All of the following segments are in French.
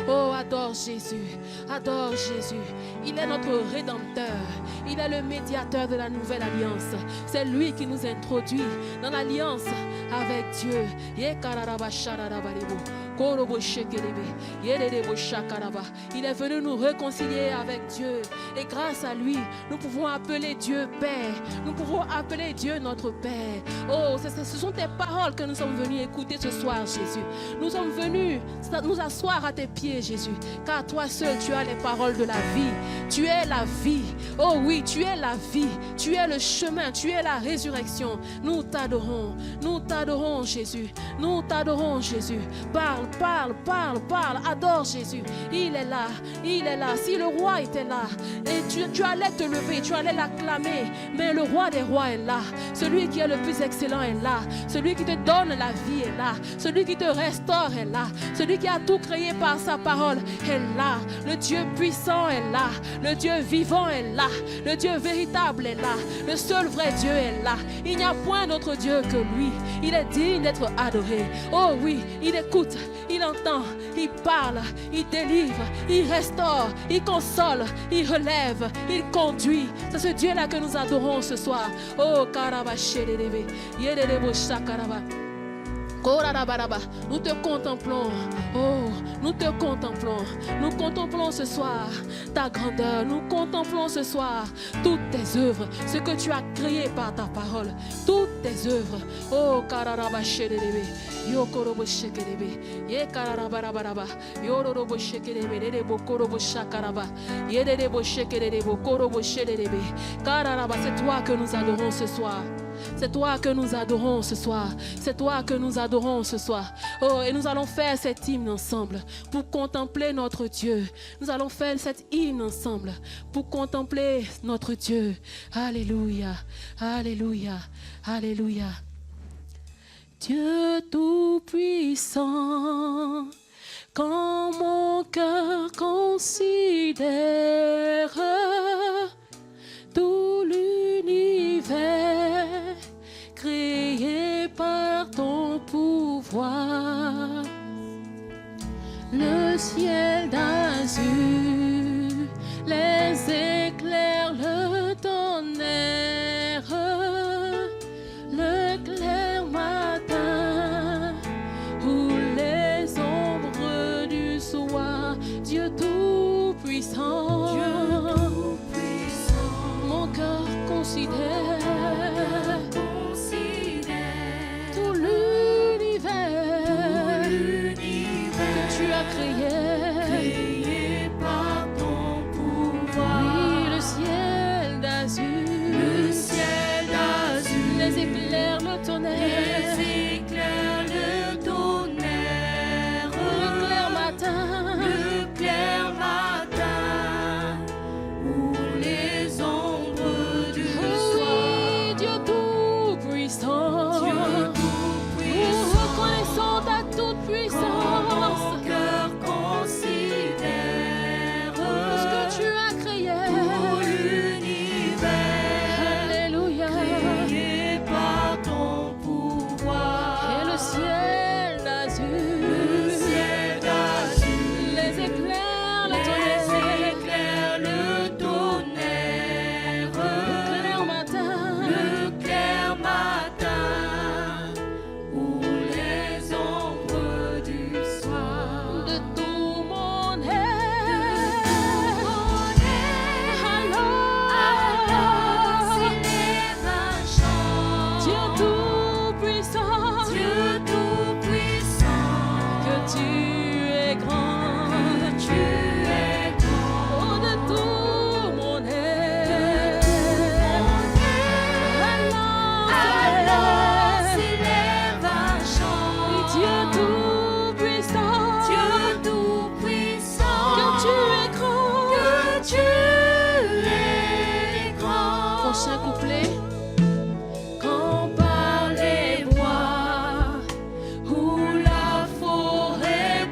Oh, adore Jésus. Adore Jésus. Il est notre rédempteur. Il est le médiateur de la nouvelle alliance. C'est lui qui nous introduit dans l'alliance avec Dieu. Il est venu nous réconcilier avec Dieu. Et grâce à lui, nous pouvons appeler Dieu Père. Nous pouvons appeler Dieu notre Père. Oh, ce sont tes paroles que nous sommes venus écouter ce soir, Jésus. Nous sommes venus nous asseoir à tes pieds, Jésus. Car toi seul, tu as les paroles de la vie. Tu es la vie. Oh oui, tu es la vie. Tu es le chemin. Tu es la résurrection. Nous t'adorons. Nous t'adorons, Jésus. Nous t'adorons, Jésus. Parle, parle, parle, parle. Adore Jésus. Il est là. Il est là. Si le roi était là, et tu allais te lever, tu allais l'acclamer. Mais le roi des rois est là. Celui qui est le plus excellent est là. Celui qui te donne la vie est là. Celui qui te restaure est là. Celui qui a tout créé par sa parole est là. Le Dieu puissant est là. Le Dieu vivant est là. Le Dieu véritable est là. Le seul vrai Dieu est là. Il n'y a point d'autre Dieu que lui. Il est digne d'être adoré. Oh oui, il écoute, il entend, il parle, il délivre, il restaure, il console, il relève, il conduit. C'est ce Dieu-là que nous adorons ce soir. Oh, Karabashedebe, Yedebo Shakaraba. Nous te contemplons. Oh, nous te contemplons. Nous contemplons ce soir ta grandeur. Nous contemplons ce soir toutes tes œuvres, ce que tu as créé par ta parole. Toutes tes œuvres. Oh, Karabashedebe. Yokorobo shekerebe, ye kararabaraba, yororobo shekerebe, derebo korobo shakaraba, yederebo shekerebo korobo shekerebe. Kararaba, c'est toi que nous adorons ce soir. C'est toi que nous adorons ce soir. C'est toi que nous adorons ce soir. Oh, et nous allons faire cet hymne ensemble pour contempler notre Dieu. Nous allons faire cet hymne ensemble pour contempler notre Dieu. Alléluia, alléluia, alléluia. Dieu tout-puissant, quand mon cœur considère tout l'univers créé par ton pouvoir, le ciel d'azur, les éclairs, le tonnerre, le clair matin ou les ombres du soir. Dieu tout-puissant, mon cœur considère tout l'univers que tu as créé par ton pouvoir. Oui, le ciel d'azur, les éclairs, le tonnerre, le clair matin ou les ombres du soir. Oui, Dieu tout-puissant, nous reconnaissons ta toute-puissance. Mon cœur considère tout ce que tu as créé, tout l'univers, alléluia, créé par ton pouvoir. Et le ciel d'azur, les éclairs, le tonnerre, le clair matin ou les ombres du soir. De tout mon être, alors s'élève un chant. Dieu tout-puissant, que tu es grand, oh, de tout mon être, alors s'élève un chant. Oui, Dieu tout-puissant, que tu es grand, Prochain couplet. Quand par les bois ou la forêt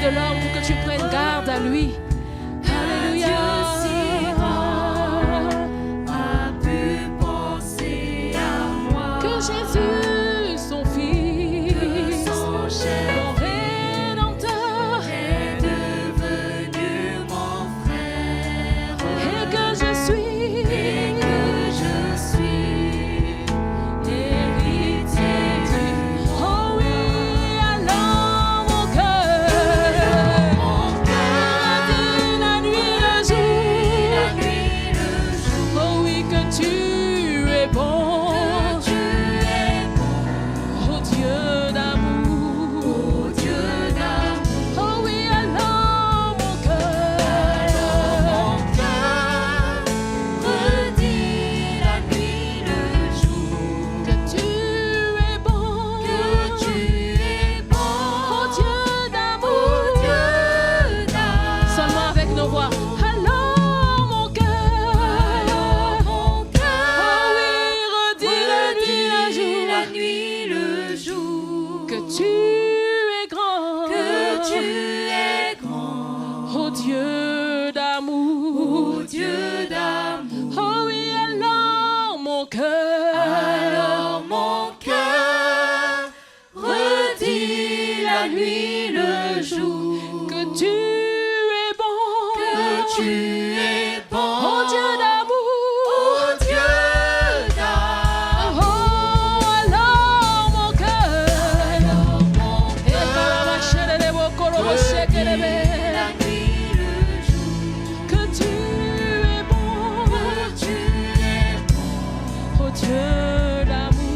de l'homme pour que tu prennes garde à lui. Alléluia. Que Jésus, son Fils, mon Rédempteur, est devenu mon frère. et que je suis Héritier du oh oui, alors mon cœur redit la nuit le jour. Oh oui, que tu es bon. Oh Dieu d'amour. Oh oui, alors mon cœur redit la nuit le jour. que tu es bon. Oh Dieu d'amour. Seulement avec nos voix. Alors mon cœur. Oh oui, redis la nuit le jour. Que tu es grand. Oh Dieu d'amour. Oh oui, alors mon cœur. Redis la nuit le jour. Que tu es bon. Oh Dieu d'amour. Oh, alors mon cœur. Et carabachère les beaux corobos, shake les belles. La nuit le jour. Que tu es bon. Oh Dieu d'amour.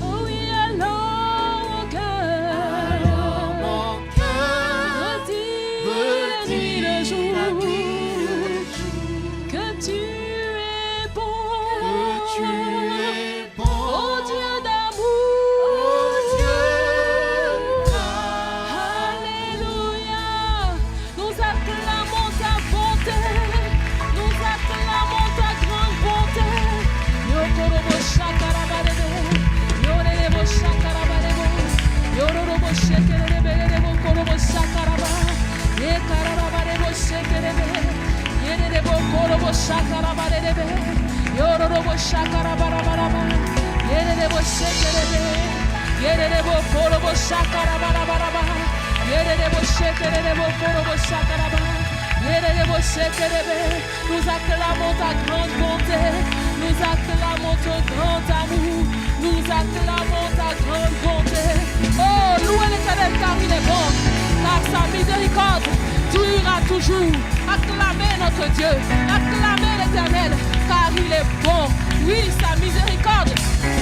Oh oui, alors mon cœur. Redis la nuit le jour. Que tu es bon. Oh Dieu d'amour. Alléluia. Nous acclamons ta bonté. Nous acclamons ta grande bonté. Yokorobo shakarabarebe. Yorelebo shakarabarebo. Yororobo shekerebe. Korobo shakaraba. Yekararabarebo shekerebe. Yerebo korobo shakarabarebe. Yororobo shakarabaraba. Yerebo shekerebe. Yerebo korobo shakarabaraba. Yerebo shekerebe korobo shakaraba. Yerebo shekerebe. Nous acclamons ta grande bonté. Nous acclamons ton grand amour. Nous acclamons ta grande bonté. Oh, louez l'Éternel car il est bon. Car sa miséricorde durera toujours. Acclamez notre Dieu. Acclamez l'Éternel car il est bon. Oui, sa miséricorde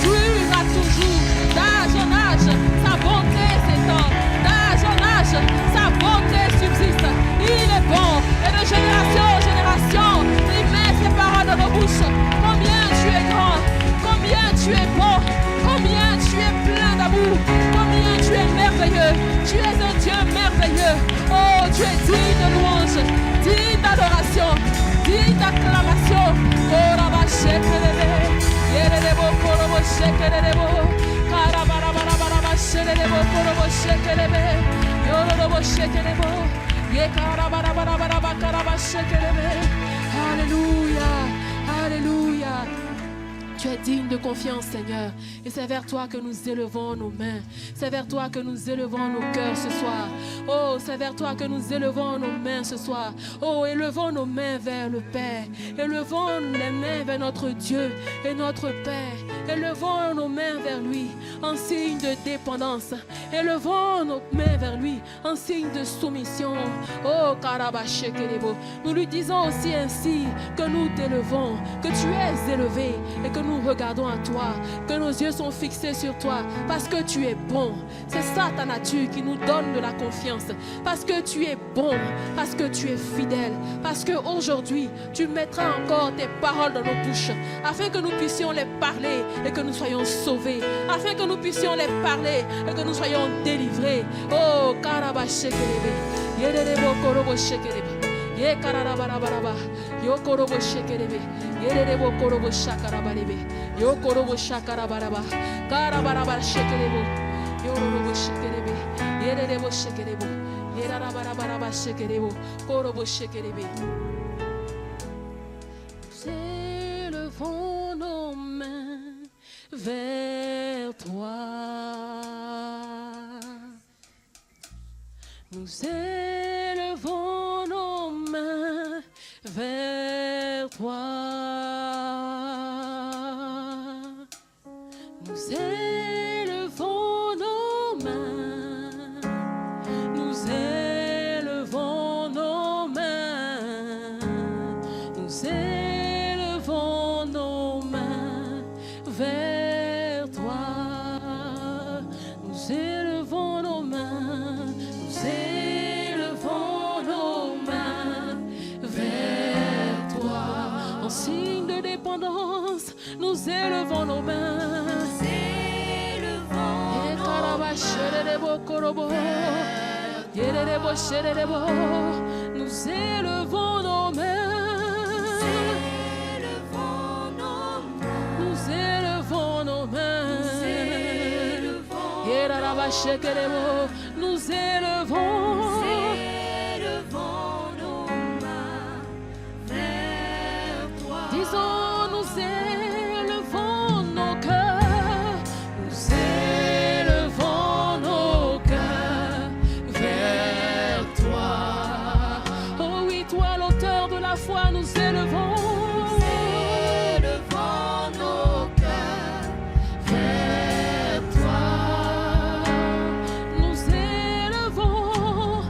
durera toujours. D'âge en âge, sa bonté s'étend. D'âge en âge, sa bonté subsiste. Il est bon. Et de génération en génération, il met ses paroles dans nos bouches. Combien tu es grand. Combien tu es bon. Combien tu es plein d'amour. Combien tu es merveilleux. Tu es un Dieu merveilleux. Oh, tu es digne de louange, digne d'adoration, digne d'acclamation. Koraba shekelebe, yerebo korobo shekelebo, karabarabaraba shekelebo korobo shekelebe, yororobo shekelebo, yekarabarabaraba karaba shekelebe. Alléluia, alléluia. Tu es digne de confiance, Seigneur. Et c'est vers toi que nous élevons nos mains. C'est vers toi que nous élevons nos cœurs ce soir. Oh, c'est vers toi que nous élevons nos mains ce soir. Oh, élevons nos mains vers le Père. Élevons les mains vers notre Dieu et notre Père. Élevons nos mains vers lui en signe de dépendance. Élevons nos mains vers lui en signe de soumission. Oh, Karabashekelebo. Nous lui disons aussi ainsi que nous t'élevons, que tu es élevé et que nous regardons à toi, que nos yeux sont fixés sur toi parce que tu es bon. C'est ça ta nature qui nous donne de la confiance. Parce que tu es bon, parce que tu es fidèle, parce qu'aujourd'hui tu mettras encore tes paroles dans nos bouches afin que nous puissions les parler et que nous soyons sauvés, afin que nous puissions les parler et que nous soyons délivrés. Oh, Karabashekelebe, Yerebo Korobo Shekelebe. Ye kararabaraba, yo korobo shekerebe, yerebo korobo shakarabarebe, yo korobo shakarabaraba, karabaraba shekerebo, yo korobo shekerebe, ye Yerebo shekerebo. Yerarabarabara shekerebo. Korobo shekerebe. Nous élevons nos mains vers toi. Nous élevons nos mains vers toi. Nous élevons nos mains. Nous élevons nos mains. Nous élevons nos mains vers toi. Nous élevons nos mains. Nous élevons nos mains vers toi. En signe de dépendance, nous élevons nos mains. Nous élevons nos mains. Nous élevons nos mains. Nous élevons nos mains vers toi. Disons, nous élevons nos cœurs. Nous élevons nos cœurs vers toi. Oh oui, toi, l'auteur de la foi, nous élevons. Nos cœurs vers toi. Nous élevons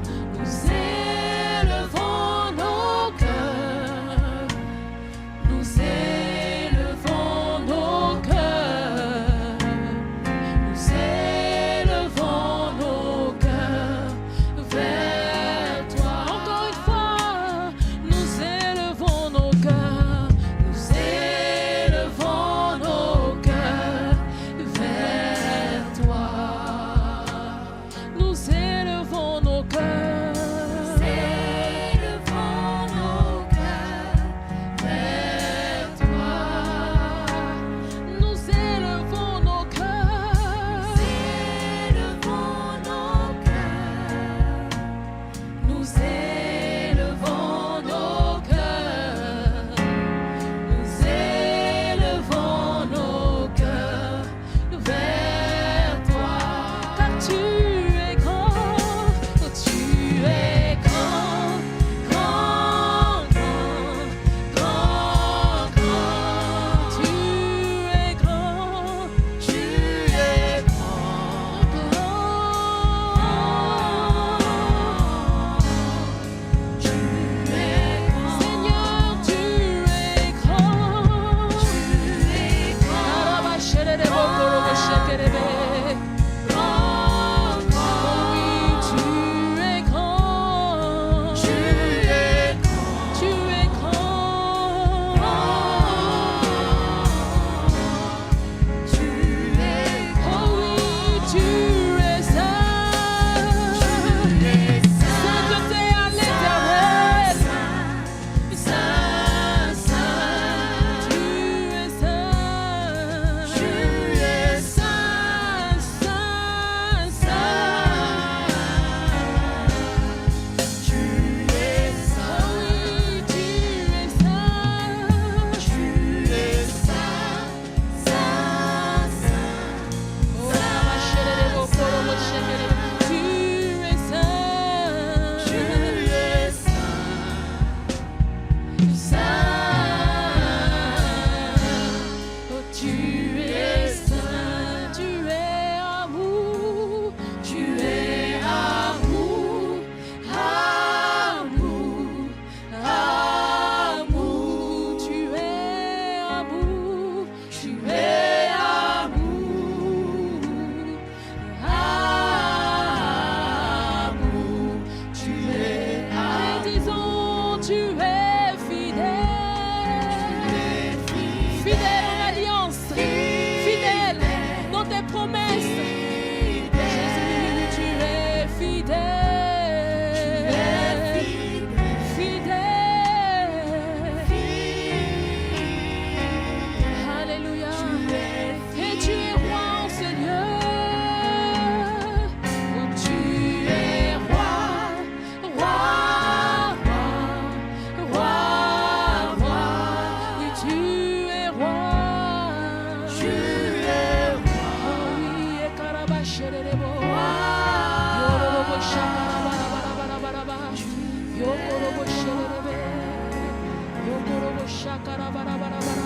shakara bara bara bara